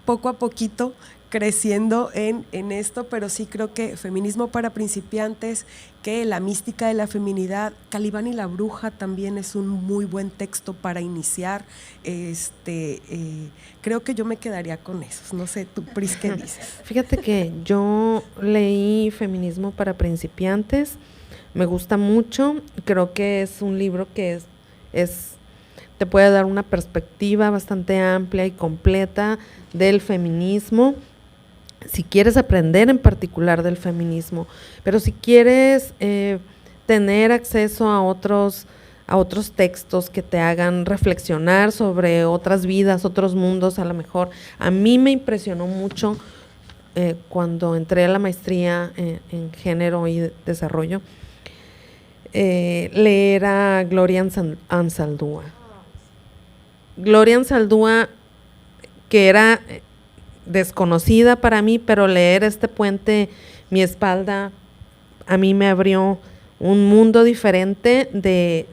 S4: poco a poquito, creciendo en esto, pero sí creo que Feminismo para principiantes, que La mística de la feminidad, Calibán y la bruja también es un muy buen texto para iniciar. Creo que yo me quedaría con esos. No sé, tú, Pris, ¿qué dices?
S3: Fíjate que yo leí Feminismo para principiantes. Me gusta mucho, creo que es un libro que te puede dar una perspectiva bastante amplia y completa del feminismo, si quieres aprender en particular del feminismo, pero si quieres tener acceso a otros textos que te hagan reflexionar sobre otras vidas, otros mundos, a lo mejor. A mí me impresionó mucho cuando entré a la maestría en género y desarrollo, leer a Gloria Anzaldúa. Gloria Anzaldúa, que era desconocida para mí, pero leer Este puente, mi espalda, a mí me abrió un mundo diferente de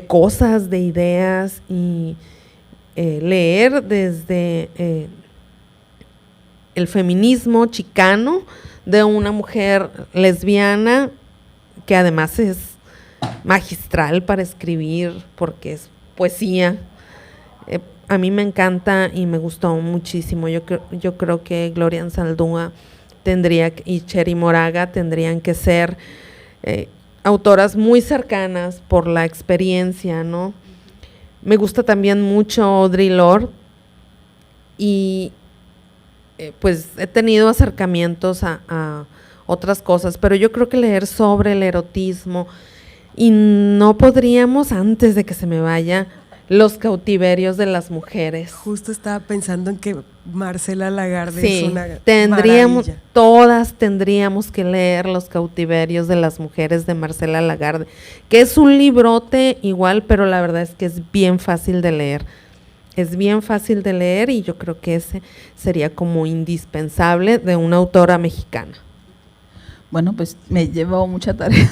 S3: cosas, de ideas, y leer desde el feminismo chicano de una mujer lesbiana que además es magistral para escribir porque es poesía. A mí me encanta y me gustó muchísimo. Yo creo que Gloria Anzaldúa y Cherry Moraga tendrían que ser autoras muy cercanas por la experiencia, ¿no? Me gusta también mucho Audre Lorde y pues he tenido acercamientos a otras cosas, pero yo creo que leer sobre el erotismo, y no podríamos, antes de que se me vaya, Los cautiverios de las mujeres.
S4: Justo estaba pensando en que Marcela Lagarde
S3: sí,
S4: es una maravilla.
S3: Todas tendríamos que leer Los cautiverios de las mujeres de Marcela Lagarde, que es un librote igual, pero la verdad es que es bien fácil de leer. Es bien fácil de leer y yo creo que ese sería como indispensable de una autora mexicana.
S2: Bueno, pues me llevo mucha tarea.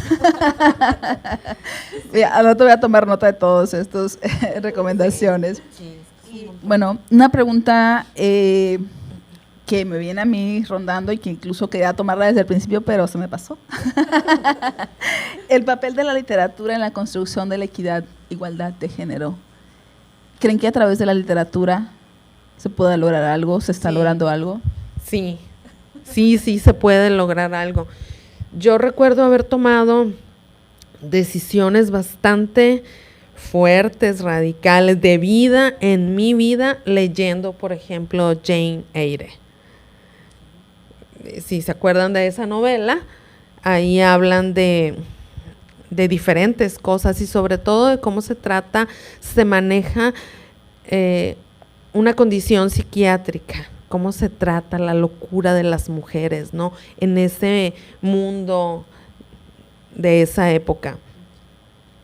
S2: Al rato voy a tomar nota de todas estas recomendaciones. Bueno, una pregunta que me viene a mí rondando y que incluso quería tomarla desde el principio, pero se me pasó. El papel de la literatura en la construcción de la equidad, igualdad de género. ¿Creen que a través de la literatura se pueda lograr algo? ¿Se está logrando algo?
S3: Sí, se puede lograr algo. Yo recuerdo haber tomado decisiones bastante fuertes, radicales, de vida, en mi vida, leyendo, por ejemplo, Jane Eyre. Si se acuerdan de esa novela, ahí hablan de diferentes cosas y sobre todo de cómo se maneja una condición psiquiátrica, cómo se trata la locura de las mujeres, ¿no? En ese mundo de esa época.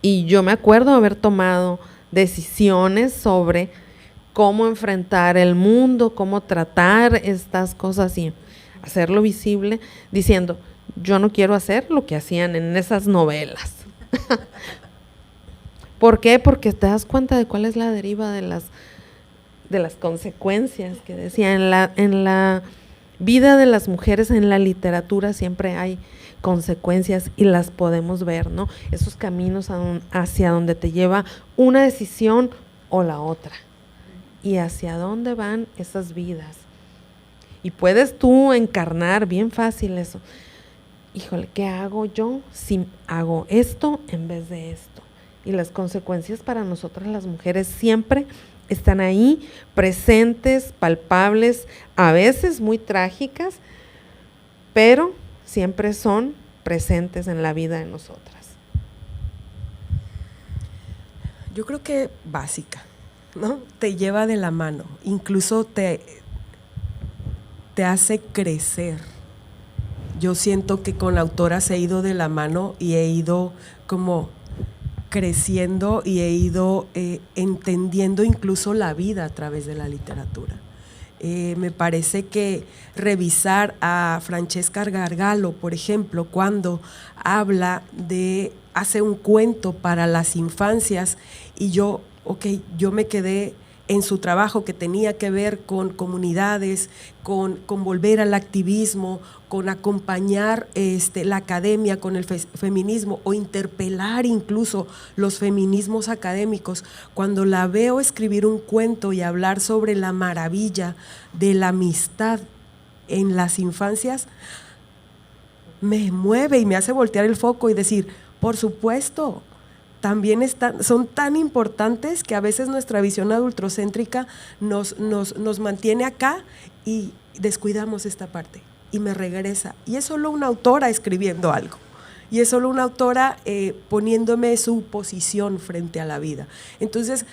S3: Y yo me acuerdo haber tomado decisiones sobre cómo enfrentar el mundo, cómo tratar estas cosas y hacerlo visible, diciendo, yo no quiero hacer lo que hacían en esas novelas. ¿Por qué? Porque te das cuenta de cuál es la deriva de las consecuencias que decía en la vida de las mujeres, en la literatura siempre hay consecuencias y las podemos ver, ¿no? Esos caminos hacia donde te lleva una decisión o la otra y hacia dónde van esas vidas. Y puedes tú encarnar bien fácil eso. Híjole, ¿qué hago yo si hago esto en vez de esto? Y las consecuencias para nosotras las mujeres siempre están ahí, presentes, palpables, a veces muy trágicas, pero siempre son presentes en la vida de nosotras.
S4: Yo creo que básica, ¿no? Te lleva de la mano, incluso te hace crecer. Yo siento que con autoras he ido de la mano y he ido como creciendo y he ido entendiendo incluso la vida a través de la literatura. Me parece que revisar a Francesca Gargalo, por ejemplo, cuando hace un cuento para las infancias y yo me quedé en su trabajo que tenía que ver con comunidades, con volver al activismo, con acompañar la academia con el feminismo o interpelar incluso los feminismos académicos. Cuando la veo escribir un cuento y hablar sobre la maravilla de la amistad en las infancias, me mueve y me hace voltear el foco y decir, por supuesto, también son tan importantes que a veces nuestra visión adultocéntrica nos mantiene acá y descuidamos esta parte y me regresa. Y es solo una autora escribiendo algo. Y es solo una autora poniéndome su posición frente a la vida. Entonces,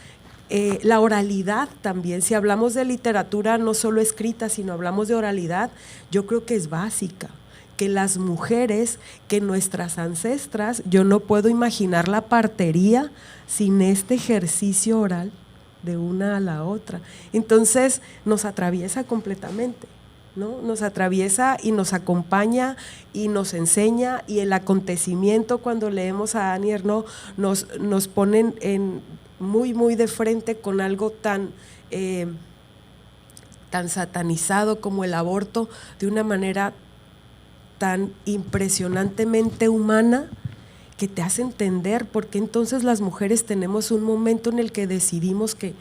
S4: la oralidad también, si hablamos de literatura no solo escrita, sino hablamos de oralidad, yo creo que es básica. Que las mujeres, que nuestras ancestras, yo no puedo imaginar la partería sin este ejercicio oral de una a la otra. Entonces nos atraviesa completamente, ¿no? Nos atraviesa y nos acompaña y nos enseña, y el acontecimiento, cuando leemos a Annie Ernaux, nos ponen muy de frente con algo tan satanizado como el aborto, de una manera tan impresionantemente humana, que te hace entender por qué entonces las mujeres tenemos un momento en el que decidimos que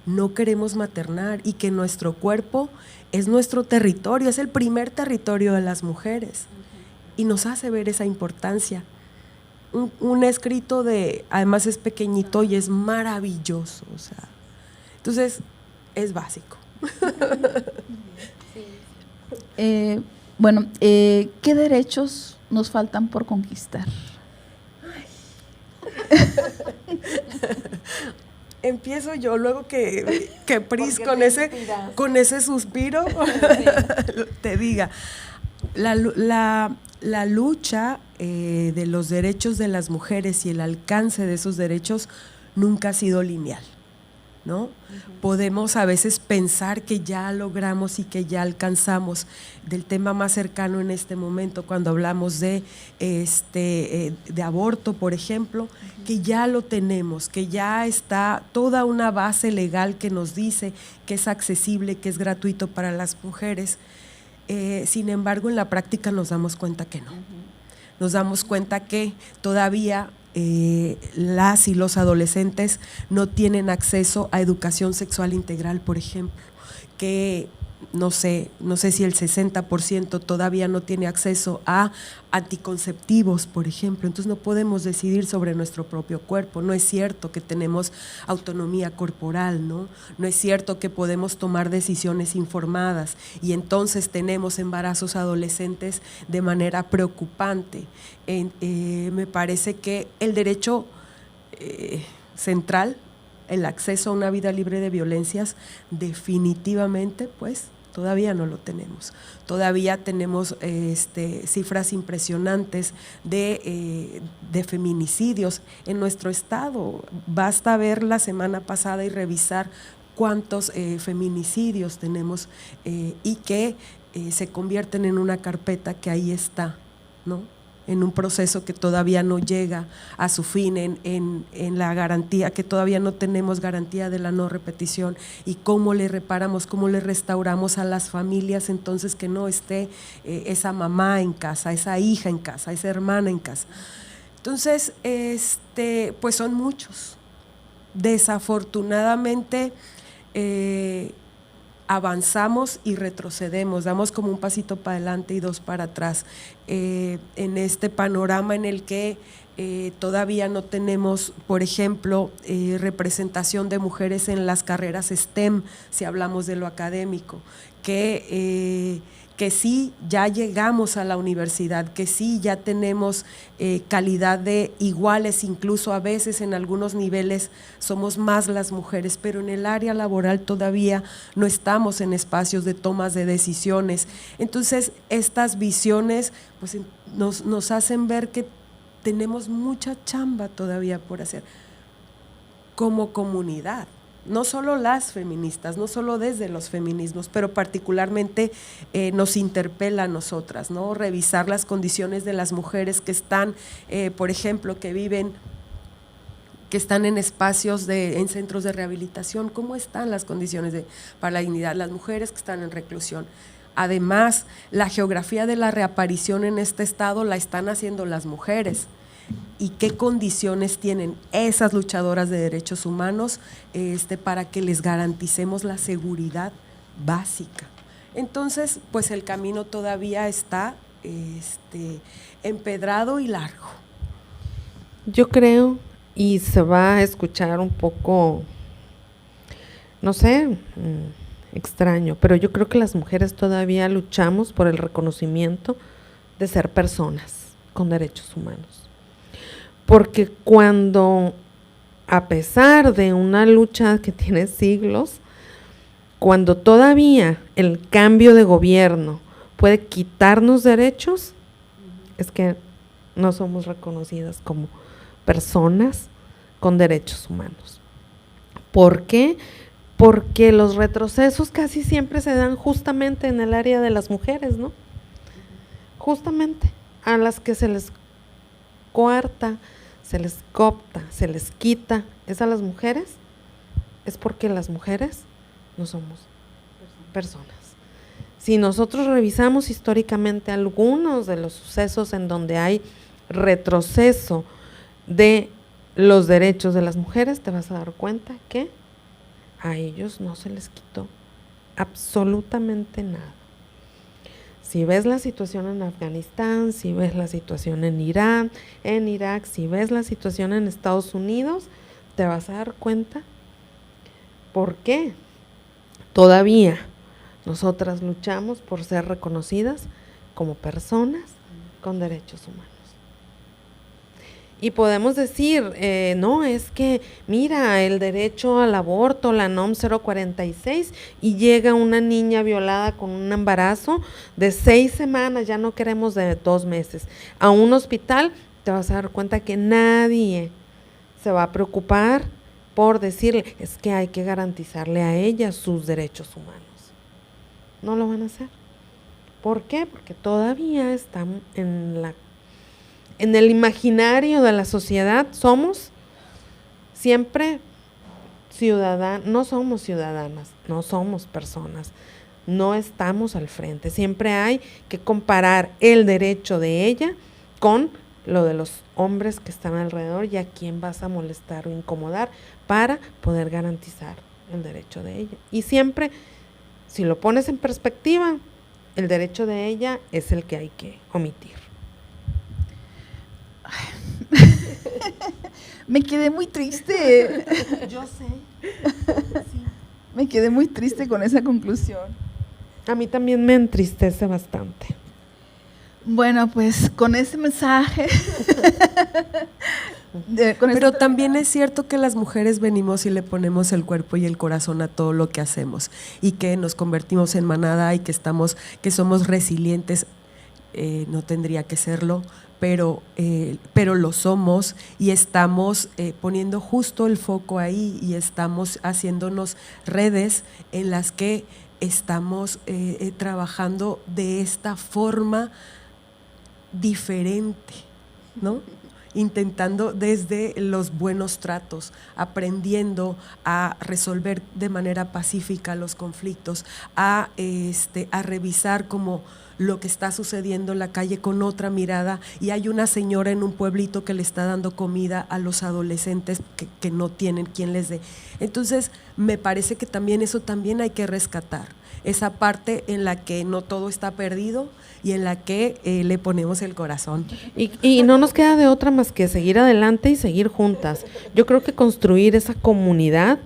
S4: no queremos maternar y que nuestro cuerpo es nuestro territorio, es el primer territorio de las mujeres, y nos hace ver esa importancia. Un escrito además es pequeñito y es maravilloso, o sea, entonces es básico.
S2: Bueno, ¿qué derechos nos faltan por conquistar?
S4: Empiezo yo, luego que Pris con ese suspiro te diga. La lucha de los derechos de las mujeres y el alcance de esos derechos nunca ha sido lineal, ¿no? Podemos a veces pensar que ya logramos y que ya alcanzamos. Del tema más cercano en este momento, cuando hablamos de aborto, por ejemplo, que ya lo tenemos, que ya está toda una base legal que nos dice que es accesible, que es gratuito para las mujeres. Sin embargo, en la práctica nos damos cuenta que no. Nos damos cuenta que todavía las y los adolescentes no tienen acceso a educación sexual integral, por ejemplo, que no sé si el 60% todavía no tiene acceso a anticonceptivos, por ejemplo. Entonces no podemos decidir sobre nuestro propio cuerpo. No es cierto que tenemos autonomía corporal, ¿no? No es cierto que podemos tomar decisiones informadas, y entonces tenemos embarazos adolescentes de manera preocupante. Me parece que el derecho central, el acceso a una vida libre de violencias, definitivamente pues todavía no lo tenemos. Todavía tenemos cifras impresionantes de feminicidios en nuestro estado. Basta ver la semana pasada y revisar cuántos feminicidios tenemos y que se convierten en una carpeta que ahí está, ¿no? En un proceso que todavía no llega a su fin, en la garantía, que todavía no tenemos garantía de la no repetición, y cómo le reparamos, cómo le restauramos a las familias entonces que no esté esa mamá en casa, esa hija en casa, esa hermana en casa. Entonces, pues son muchos. Desafortunadamente, avanzamos y retrocedemos, damos como un pasito para adelante y dos para atrás, en este panorama en el que todavía no tenemos, por ejemplo, representación de mujeres en las carreras STEM, si hablamos de lo académico, que sí ya llegamos a la universidad, que sí ya tenemos calidad de iguales, incluso a veces en algunos niveles somos más las mujeres, pero en el área laboral todavía no estamos en espacios de tomas de decisiones. Entonces estas visiones pues nos hacen ver que tenemos mucha chamba todavía por hacer como comunidad. No solo las feministas, no solo desde los feminismos, pero particularmente nos interpela a nosotras, ¿no? Revisar las condiciones de las mujeres que están, por ejemplo, que están en espacios, en centros de rehabilitación. ¿Cómo están las condiciones para la dignidad? Las mujeres que están en reclusión. Además, la geografía de la reaparición en este estado la están haciendo las mujeres. ¿Y qué condiciones tienen esas luchadoras de derechos humanos para que les garanticemos la seguridad básica? Entonces, pues el camino todavía está empedrado y largo.
S3: Yo creo, y se va a escuchar un poco, no sé, extraño, pero yo creo que las mujeres todavía luchamos por el reconocimiento de ser personas con derechos humanos. Porque cuando, a pesar de una lucha que tiene siglos, cuando todavía el cambio de gobierno puede quitarnos derechos, es que no somos reconocidas como personas con derechos humanos. ¿Por qué? Porque los retrocesos casi siempre se dan justamente en el área de las mujeres, ¿no? Justamente a las que se les coarta, se les coopta, se les quita, es a las mujeres, es porque las mujeres no somos personas. Si nosotros revisamos históricamente algunos de los sucesos en donde hay retroceso de los derechos de las mujeres, te vas a dar cuenta que a ellos no se les quitó absolutamente nada. Si ves la situación en Afganistán, si ves la situación en Irán, en Irak, si ves la situación en Estados Unidos, te vas a dar cuenta por qué todavía nosotras luchamos por ser reconocidas como personas con derechos humanos. Y podemos decir, no, es que mira el derecho al aborto, la NOM 046, y llega una niña violada con un embarazo de 6 semanas, ya no queremos de 2 meses, a un hospital, te vas a dar cuenta que nadie se va a preocupar por decirle, es que hay que garantizarle a ella sus derechos humanos. No lo van a hacer. ¿Por qué? Porque todavía están en el imaginario de la sociedad, somos siempre ciudadanos, no somos ciudadanas, no somos personas, no estamos al frente. Siempre hay que comparar el derecho de ella con lo de los hombres que están alrededor y a quién vas a molestar o incomodar para poder garantizar el derecho de ella. Y siempre, si lo pones en perspectiva, el derecho de ella es el que hay que omitir.
S2: Me quedé muy triste.
S3: Yo sé.
S2: Sí. Me quedé muy triste con esa conclusión.
S3: A mí también me entristece bastante.
S2: Bueno, pues con ese mensaje.
S4: Pero también es cierto que las mujeres venimos y le ponemos el cuerpo y el corazón a todo lo que hacemos y que nos convertimos en manada y que somos resilientes. No tendría que serlo, pero lo somos y estamos poniendo justo el foco ahí y estamos haciéndonos redes en las que estamos trabajando de esta forma diferente, ¿no? Intentando desde los buenos tratos, aprendiendo a resolver de manera pacífica los conflictos, a revisar como lo que está sucediendo en la calle con otra mirada, y hay una señora en un pueblito que le está dando comida a los adolescentes que no tienen quien les dé. Entonces, me parece que también eso también hay que rescatar, esa parte en la que no todo está perdido y en la que le ponemos el corazón.
S3: Y no nos queda de otra más que seguir adelante y seguir juntas. Yo creo que construir esa comunidad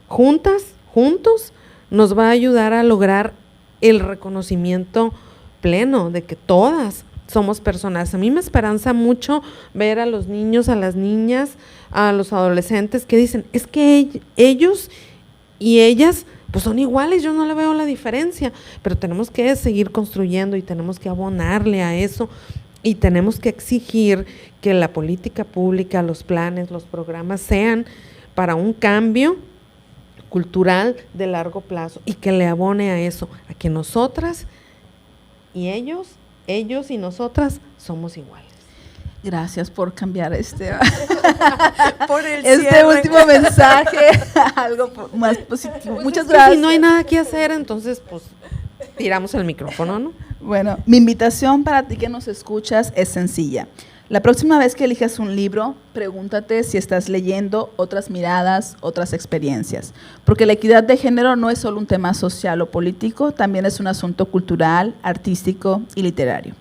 S3: juntas, juntos, nos va a ayudar a lograr el reconocimiento pleno de que todas somos personas. A mí me esperanza mucho ver a los niños, a las niñas, a los adolescentes que dicen, es que ellos y ellas pues son iguales, yo no le veo la diferencia, pero tenemos que seguir construyendo y tenemos que abonarle a eso y tenemos que exigir que la política pública, los planes, los programas sean para un cambio cultural de largo plazo y que le abone a eso, a que nosotras y ellos y nosotras somos iguales.
S2: Gracias por cambiar
S4: por el
S2: último mensaje algo más positivo.
S3: Pues
S2: muchas gracias.
S3: Si no hay nada que hacer, entonces pues tiramos el micrófono, ¿no?
S2: Bueno, mi invitación para ti que nos escuchas es sencilla. La próxima vez que elijas un libro, pregúntate si estás leyendo otras miradas, otras experiencias, porque la equidad de género no es solo un tema social o político, también es un asunto cultural, artístico y literario.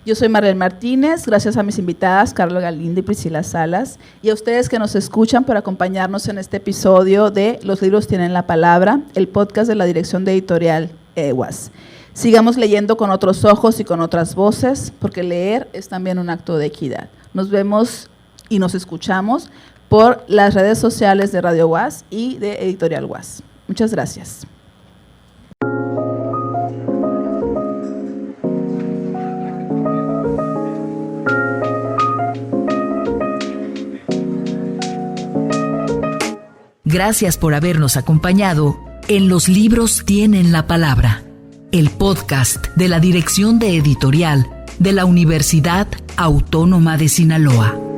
S2: Yo soy Marlene Martínez, gracias a mis invitadas Carla Galindo y Priscila Salas, y a ustedes que nos escuchan por acompañarnos en este episodio de Los libros tienen la palabra, el podcast de la Dirección de Editorial EWAS. Sigamos leyendo con otros ojos y con otras voces, porque leer es también un acto de equidad. Nos vemos y nos escuchamos por las redes sociales de Radio UAS y de Editorial UAS. Muchas gracias.
S1: Gracias por habernos acompañado en Los libros tienen la palabra, el podcast de la Dirección de Editorial de la Universidad Autónoma de Sinaloa.